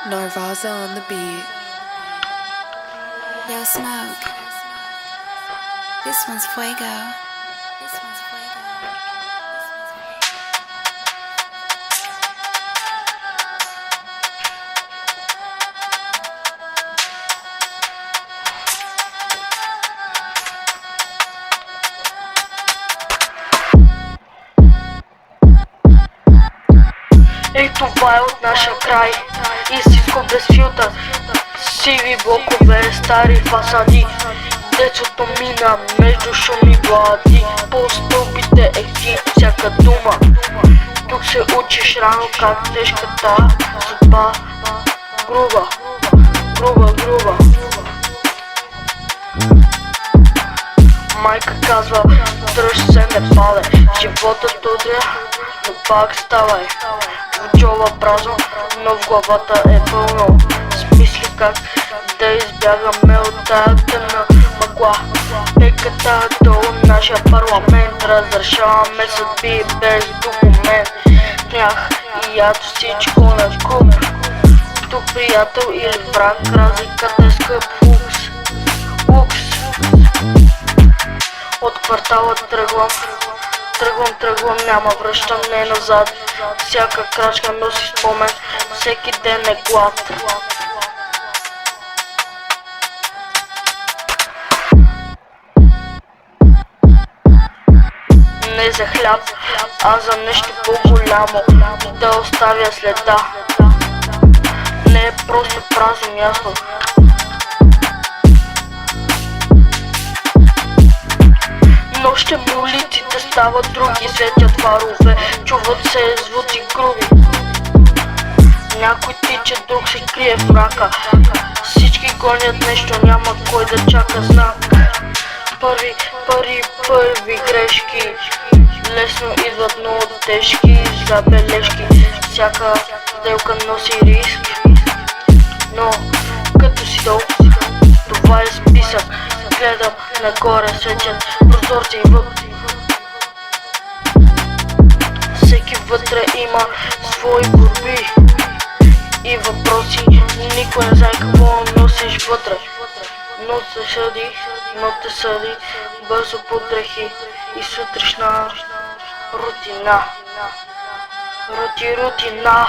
Narvaza on the beat. Yo, Smoke. This one's Fuego. This one's Fuego. Ей, това е от нашия край, истинско без филтър. Сиви блокове, стари фасади. Детството мина между шум и глади. По стълбите ехти всяка дума. Тук се учиш рано как тежката съдба. Груба, груба, груба. Майка казва, дръж се, не падай. Животът удря, но пак ставай. В джоба празно, но в главата е пълно с мисли как да избягаме от тая тъмна мъгла. Пеката долу нашия парламент, разрешаваме съдби без документ. Смях и яд, всичко на куп. Тук приятел или враг, разликата е скъп. Лукс. От квартала тръгвам, няма връщане назад. Всяка крачка носи спомен, всеки ден е глад. Не за хляб, а за нещо по-голямо, да оставя следа. Не е просто празно място. Нощем улиците стават други, светят фарове, чуват се звуци груби. Някой тича, друг се крие в мрака. Всички гонят нещо, няма кой да чака знак. Първи грешки, лесно идват, но тежки забележки. Всяка сделка носи риск, но като си долу, това е списък. Гледам нагоре, светят прозорци и всеки вътре има свои борби и въпроси. Никой не знае какво носиш вътре. Но те съди бързо по дрехи и сутрешна рутина. Рутина.